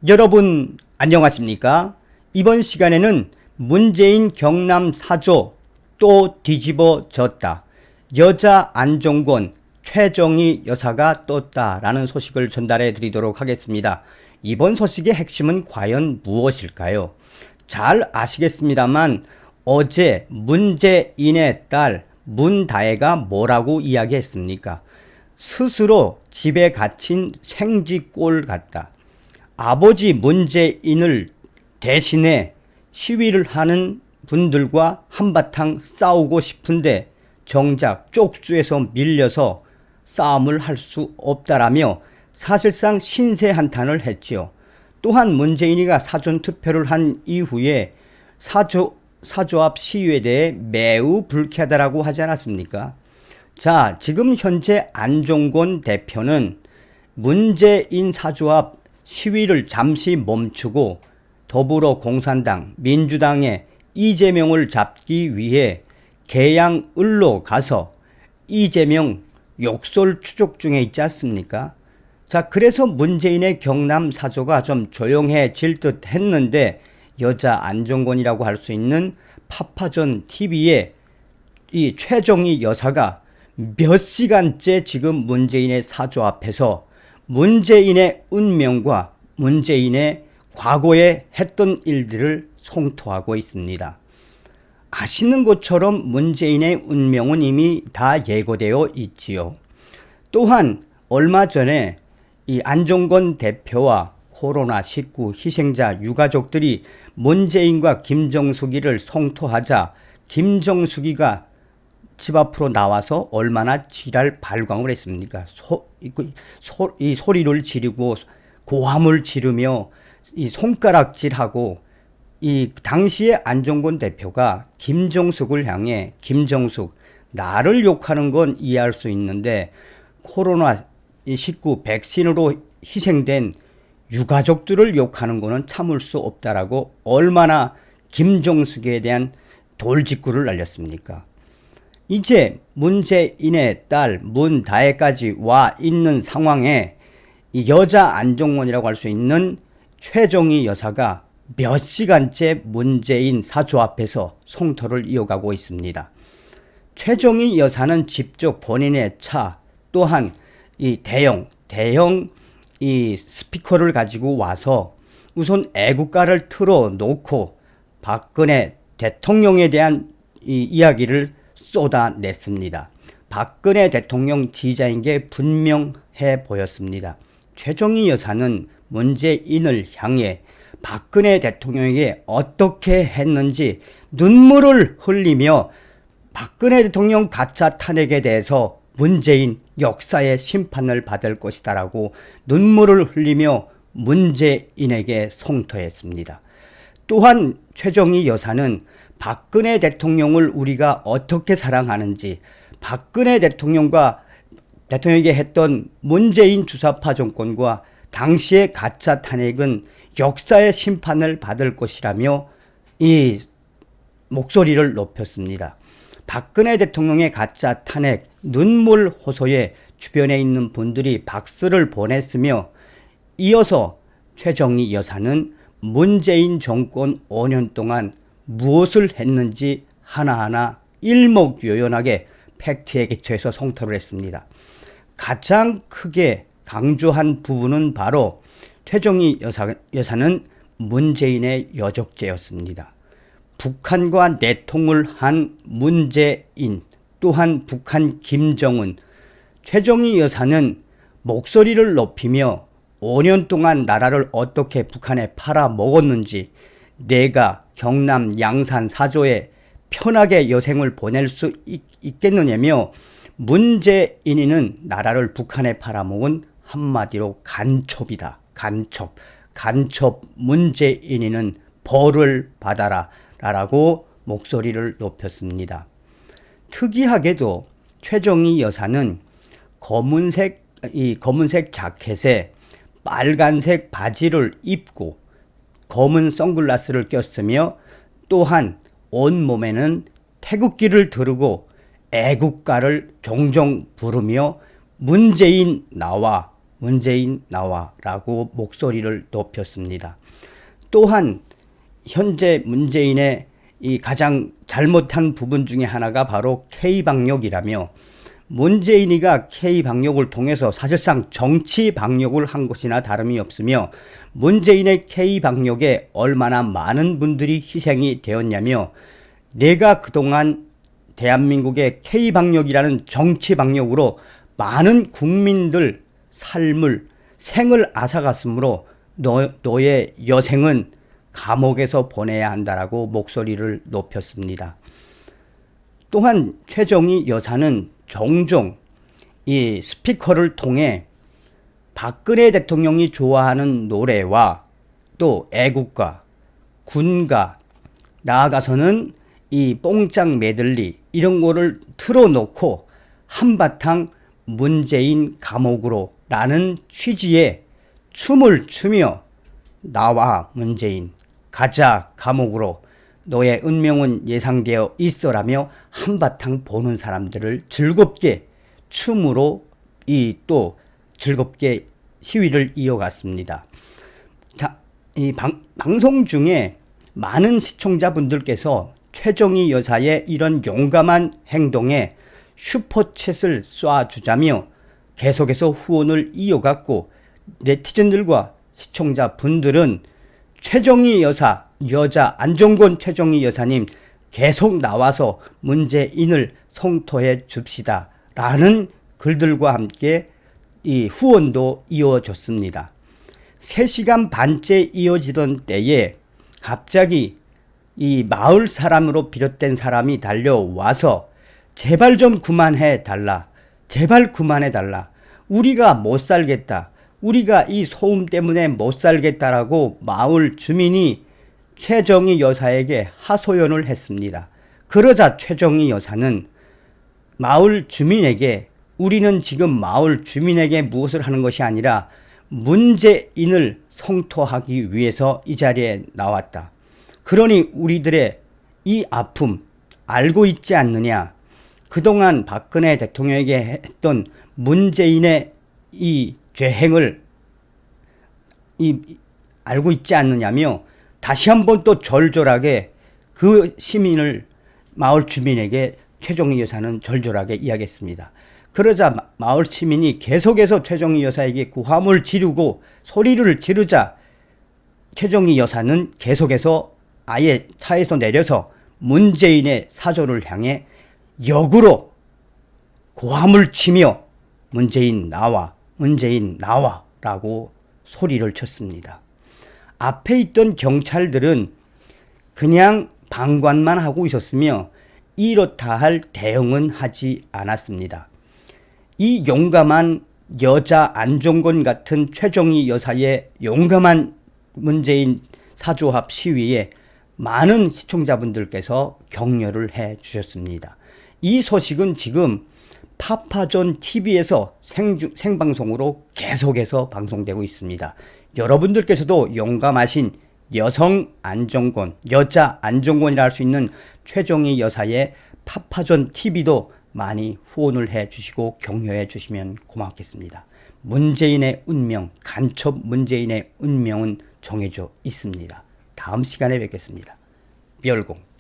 여러분 안녕하십니까? 이번 시간에는 문재인 경남 4조 또 뒤집어졌다. 여자 안종권 최정희 여사가 떴다라는 소식을 전달해 드리도록 하겠습니다. 이번 소식의 핵심은 과연 무엇일까요? 잘 아시겠습니다만 어제 문재인의 딸 문다혜가 뭐라고 이야기했습니까? 스스로 집에 갇힌 생쥐꼴 같다. 아버지 문재인을 대신해 시위를 하는 분들과 한바탕 싸우고 싶은데 정작 쪽수에서 밀려서 싸움을 할 수 없다라며 사실상 신세 한탄을 했지요. 또한 문재인이가 사전투표를 한 이후에 사조합 시위에 대해 매우 불쾌하다라고 하지 않았습니까? 자, 지금 현재 안종권 대표는 문재인 사조합 시위를 잠시 멈추고 더불어공산당, 민주당의 이재명을 잡기 위해 계양을로 가서 이재명 욕설 추적 중에 있지 않습니까? 자, 그래서 문재인의 경남 사조가 좀 조용해질 듯 했는데 여자 안종권이라고 할 수 있는 파파존 TV에 이 최정희 여사가 몇 시간째 지금 문재인의 사조 앞에서 문재인의 운명과 문재인의 과거에 했던 일들을 송토하고 있습니다. 아시는 것처럼 문재인의 운명은 이미 다 예고되어 있지요. 또한 얼마 전에 이 안종권 대표와 코로나19 희생자 유가족들이 문재인과 김정숙이를 송토하자 김정숙이가 집 앞으로 나와서 얼마나 지랄 발광을 했습니까? 이 소리를 지르고 고함을 지르며 이 손가락질하고 이 당시에 안종권 대표가 김정숙을 향해 김정숙 나를 욕하는 건 이해할 수 있는데 코로나19 백신으로 희생된 유가족들을 욕하는 거는 참을 수 없다라고 얼마나 김정숙에 대한 돌직구를 날렸습니까? 이제 문재인의 딸 문다혜까지 와 있는 상황에 이 여자 안종권이라고 할 수 있는 최정희 여사가 몇 시간째 문재인 사조 앞에서 송토를 이어가고 있습니다. 최정희 여사는 직접 본인의 차 또한 이 대형 이 스피커를 가지고 와서 우선 애국가를 틀어 놓고 박근혜 대통령에 대한 이 이야기를 쏟아냈습니다. 박근혜 대통령 지지자인 게 분명해 보였습니다. 최정희 여사는 문재인을 향해 박근혜 대통령에게 어떻게 했는지 눈물을 흘리며 박근혜 대통령 가짜 탄핵에 대해서 문재인 역사의 심판을 받을 것이다라고 눈물을 흘리며 문재인에게 송토했습니다. 또한 최정희 여사는 박근혜 대통령을 우리가 어떻게 사랑하는지 박근혜 대통령에게 했던 문재인 주사파 정권과 당시의 가짜 탄핵은 역사의 심판을 받을 것이라며 이 목소리를 높였습니다. 박근혜 대통령의 가짜 탄핵 눈물 호소에 주변에 있는 분들이 박수를 보냈으며 이어서 최정희 여사는 문재인 정권 5년 동안 무엇을 했는지 하나하나 일목요연하게 팩트에 기초해서 송토를 했습니다. 가장 크게 강조한 부분은 바로 최정희 여사는 문재인의 여적죄였습니다. 북한과 내통을 한 문재인 또한 북한 김정은 최정희 여사는 목소리를 높이며 5년 동안 나라를 어떻게 북한에 팔아먹었는지 내가 경남 양산 사조에 편하게 여생을 보낼 수 있겠느냐며 문재인이는 나라를 북한에 팔아먹은 한마디로 간첩이다. 간첩 문재인이는 벌을 받아라 라고 목소리를 높였습니다. 특이하게도 최정희 여사는 검은색 자켓에 빨간색 바지를 입고 검은 선글라스를 꼈으며 또한 온몸에는 태극기를 두르고 애국가를 종종 부르며 문재인 나와 문재인 나와라고 목소리를 높였습니다. 또한 현재 문재인의 이 가장 잘못한 부분 중에 하나가 바로 K방역이라며, 문재인이가 K방역을 통해서 사실상 정치 방역을 한 것이나 다름이 없으며, 문재인의 K방역에 얼마나 많은 분들이 희생이 되었냐며, 내가 그동안 대한민국의 K방역이라는 정치 방역으로 많은 국민들 생을 앗아갔으므로 너의 여생은 감옥에서 보내야 한다라고 목소리를 높였습니다. 또한 최정희 여사는 종종 이 스피커를 통해 박근혜 대통령이 좋아하는 노래와 또 애국가, 군가, 나아가서는 이 뽕짝 메들리 이런 거를 틀어놓고 한바탕 문재인 감옥으로 라는 취지의 춤을 추며 나와 문재인 가자 감옥으로 너의 운명은 예상되어 있어라며 한바탕 보는 사람들을 즐겁게 춤으로 또 즐겁게 시위를 이어갔습니다. 이 방송 중에 많은 시청자분들께서 최정희 여사의 이런 용감한 행동에 슈퍼챗을 쏴주자며 계속해서 후원을 이어갔고, 네티즌들과 시청자분들은 최정희 여사, 여자 안종권 최정희 여사님 계속 나와서 문재인을 성토해 줍시다 라는 글들과 함께 이 후원도 이어졌습니다. 3시간 반째 이어지던 때에 갑자기 이 마을 사람으로 비롯된 사람이 달려와서 제발 좀 그만해 달라. 제발 그만해 달라. 우리가 못 살겠다. 우리가 이 소음 때문에 못 살겠다라고 마을 주민이 최정희 여사에게 하소연을 했습니다. 그러자 최정희 여사는 마을 주민에게, 우리는 지금 마을 주민에게 무엇을 하는 것이 아니라 문재인을 성토하기 위해서 이 자리에 나왔다. 그러니 우리들의 이 아픔 알고 있지 않느냐. 그동안 박근혜 대통령에게 했던 문재인의 이 죄행을 알고 있지 않느냐며 다시 한번 또 절절하게 그 시민을, 마을 주민에게 최정희 여사는 절절하게 이야기했습니다. 그러자 마을 시민이 계속해서 최정희 여사에게 고함을 지르고 소리를 지르자 최정희 여사는 계속해서 아예 차에서 내려서 문재인의 사저를 향해 역으로 고함을 치며 문재인 나와, 문재인 나와 라고 소리를 쳤습니다. 앞에 있던 경찰들은 그냥 방관만 하고 있었으며 이렇다 할 대응은 하지 않았습니다. 이 용감한 여자 안종권 같은 최정희 여사의 용감한 문재인 사조합 시위에 많은 시청자분들께서 격려를 해 주셨습니다. 이 소식은 지금 파파존 TV에서 생방송으로 계속해서 방송되고 있습니다. 여러분들께서도 용감하신 여성 안종권, 여자 안종권이라 할 수 있는 최정희 여사의 파파존 TV도 많이 후원을 해 주시고 격려해 주시면 고맙겠습니다. 문재인의 운명, 간첩 문재인의 운명은 정해져 있습니다. 다음 시간에 뵙겠습니다. 멸공.